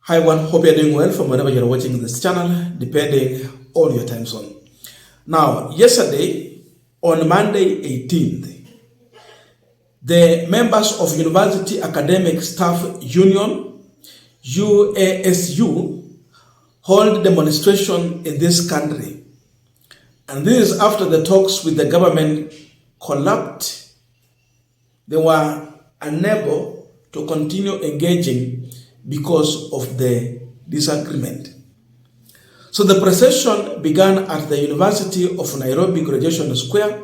Hi everyone, hope you're doing well from wherever you're watching this channel, depending on your time zone. Now, yesterday, on Monday 18th, the members of University Academic Staff Union, UASU, hold demonstration in this country. And this is after the talks with the government collapsed. They were unable to continue engaging because of the disagreement. So the procession began at the University of Nairobi Graduation Square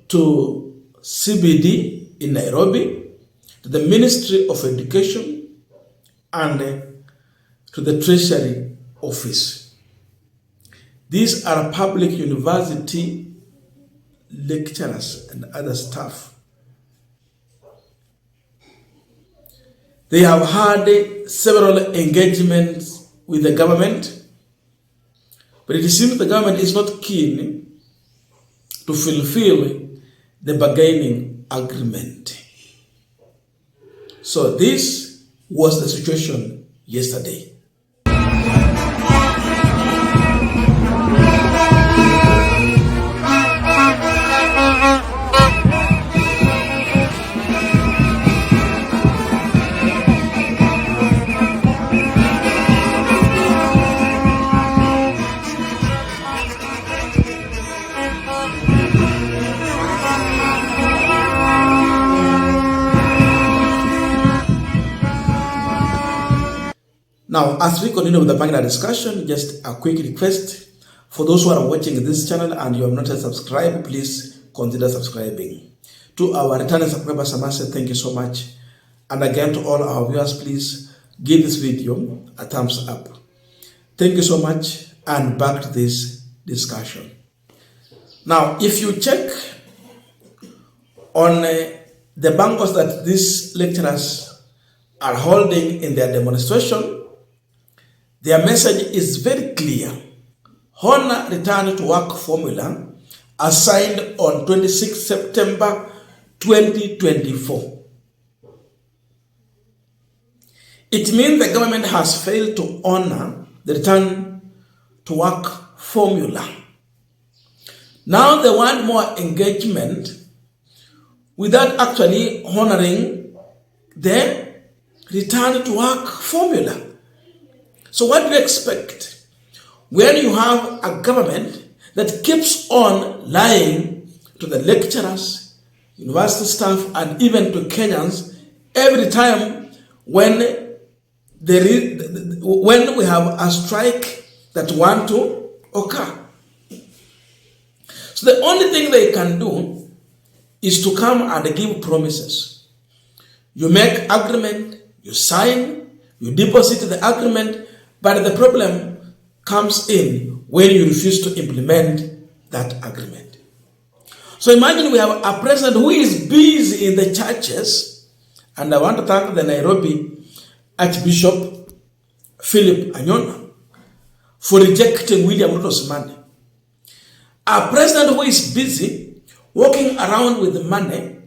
to CBD in Nairobi, to the Ministry of Education, and to the Treasury office. These are public university lecturers and other staff. They have had several engagements with the government, but it seems the government is not keen to fulfill the bargaining agreement. So this was the situation yesterday. Now, as we continue with the panel discussion, just a quick request for those who are watching this channel and you have not yet subscribed, please consider subscribing. To our returning subscribers, I must say thank you so much. And again, to all our viewers, please give this video a thumbs up. Thank you so much, and back to this discussion. Now, if you check on the bangles that these lecturers are holding in their demonstration, their message is very clear. Honor return to work formula assigned on 26 September 2024. It means the government has failed to honor the return to work formula. Now they want more engagement without actually honoring the return to work formula. So what do you expect when you have a government that keeps on lying to the lecturers, university staff, and even to Kenyans every time when we have a strike that want to occur? So the only thing they can do is to come and give promises. You make agreement, you sign, you deposit the agreement, but the problem comes in when you refuse to implement that agreement. So imagine we have a president who is busy in the churches, and I want to thank the Nairobi Archbishop Philip Anyona for rejecting William Ruto's money. A president who is busy walking around with money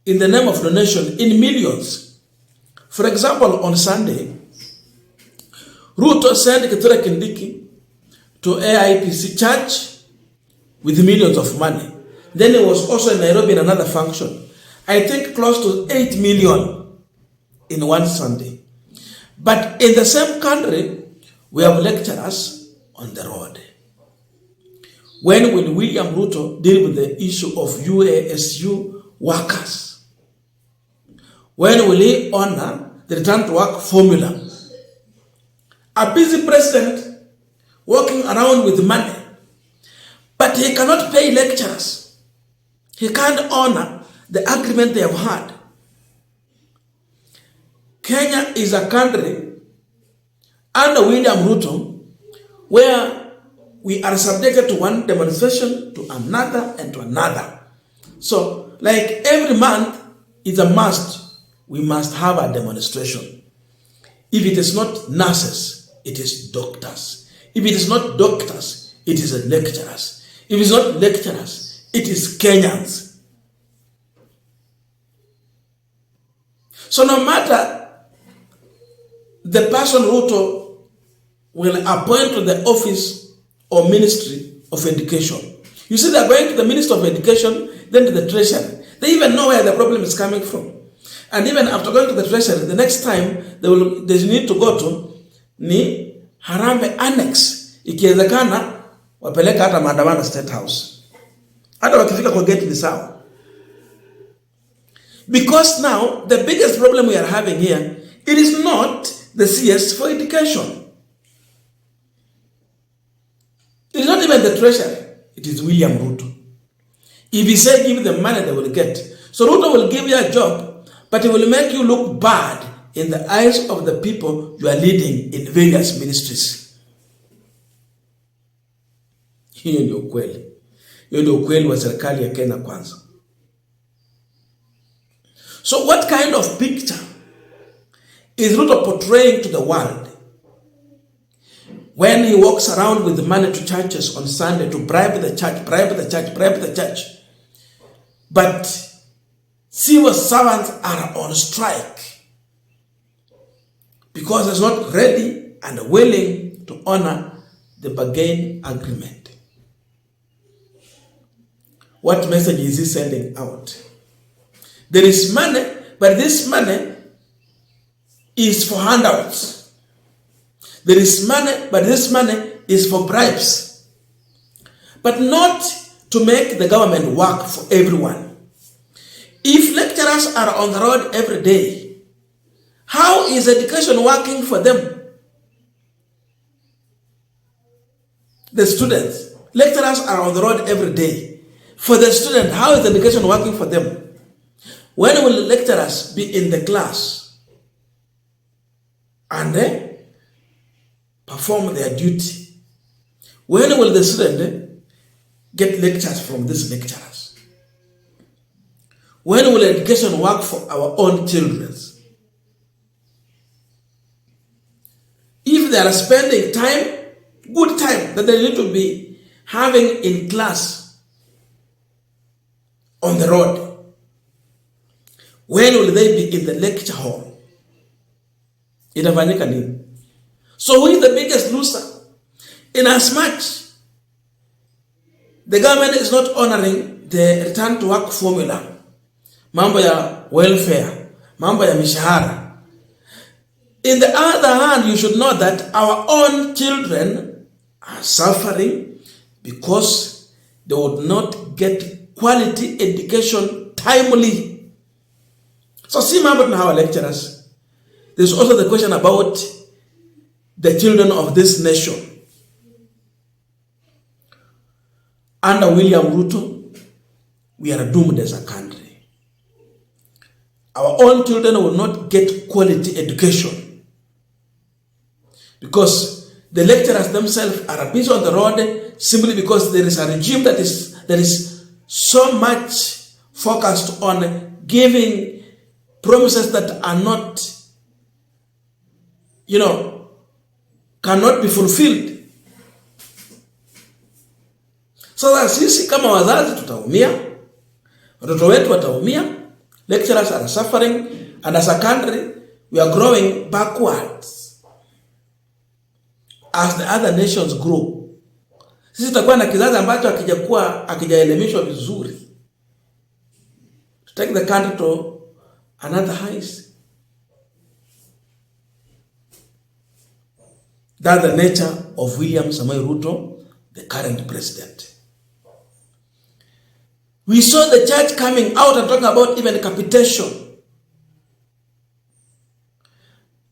in the name of donation in millions. For example, on Sunday, Ruto sent Stureh Kindiki to AIPC church with millions of money. Then he was also in Nairobi in another function. I think close to 8 million in one Sunday. But in the same country, we have lecturers on the road. When will William Ruto deal with the issue of UASU workers? When will he honor the return to work formula? A busy president walking around with money, but he cannot pay lecturers. He can't honor the agreement they have had. Kenya is a country under William Ruto where we are subjected to one demonstration, to another, and to another. So, like every month is a must, we must have a demonstration. If it is not nurses, it is doctors. If it is not doctors, it is lecturers. If it is not lecturers, it is Kenyans. So no matter the person Ruto will appoint to the office or ministry of education. You see, they're going to the Minister of Education, then to the Treasury. They even know where the problem is coming from. And even after going to the Treasury, the next time they need to go to ni Harambee Annex. Ikiwezekana wapeleka hata maandamano State House. Hata wakifika kwa gate ni sawa. Because now the biggest problem we are having here, it is not the CS for education. It is not even the Treasury. It is William Ruto. If he say give them money, they will get. So Ruto will give you a job, but it will make you look bad in the eyes of the people you are leading in various ministries. Hiyo ndio ukweli. Hiyo ndio ukweli wa serikali ya Kenya Kwanza. So what kind of picture is Ruto portraying to the world when he walks around with money to churches on Sunday to bribe the church? But civil servants are on strike because it's not ready and willing to honor the bargain agreement. What message is he sending out? There is money, but this money is for handouts. There is money, but this money is for bribes. But not to make the government work for everyone. If lecturers are on the road every day, how is education working for them? The students, lecturers are on the road every day. For the student, how is education working for them? When will lecturers be in the class and perform their duty? When will the student get lectures from these lecturers? When will education work for our own children? If they are spending time, good time that they need to be having in class on the road, when will they be in the lecture hall? Itafanyika nini? So who is the biggest loser? In as much the government is not honoring the return to work formula, mambo ya welfare, mambo ya mishahara. In the other hand, you should know that our own children are suffering because they would not get quality education timely. So see mambo na our lecturers. There's also the question about the children of this nation. Under William Ruto, we are doomed as a country. Our own children will not get quality education because the lecturers themselves are busy on the road simply because there is a regime that is so much focused on giving promises that are not, cannot be fulfilled. So that sisi kama wazazi tutaumia, watoto wetu wataumia, lecturers are suffering, and as a country we are growing backwards as the other nations grow. Sisi tutakuwa na kizazi ambacho akijaelimishwa vizuri. To take the country to another heights. That's the nature of William Samoei Ruto, the current president. We saw the church coming out and talking about even capitation.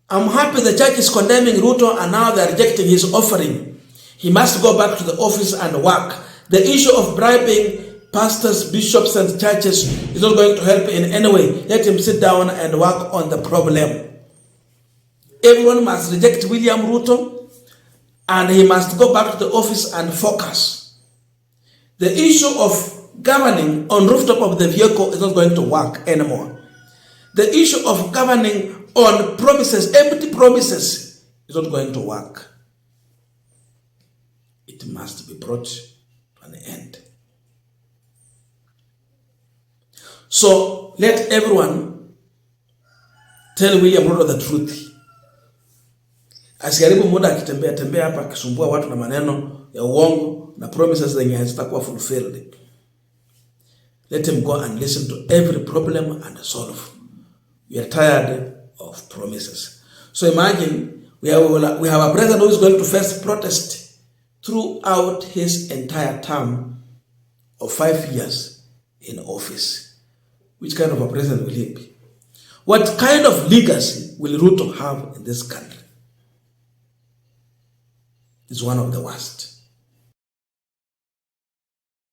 I'm happy the church is condemning Ruto and now they're rejecting his offering. He must go back to the office and work. The issue of bribing pastors, bishops, and churches is not going to help in any way. Let him sit down and work on the problem. Everyone must reject William Ruto and he must go back to the office and focus. The issue of governing on rooftop of the vehicle is not going to work anymore. The issue of governing on promises, empty promises, is not going to work. It must be brought to an end. So let everyone tell William Ruto the truth. Asiharibu muda akitembea tembea hapa akisumbua watu na maneno ya uongo na promises zenye hazitakuwa fulfilled. Let him go and listen to every problem and solve. We are tired of promises. So imagine we have a president who is going to face protest throughout his entire term of 5 years in office. Which kind of a president will he be? What kind of legacy will Ruto have in this country? It's one of the worst.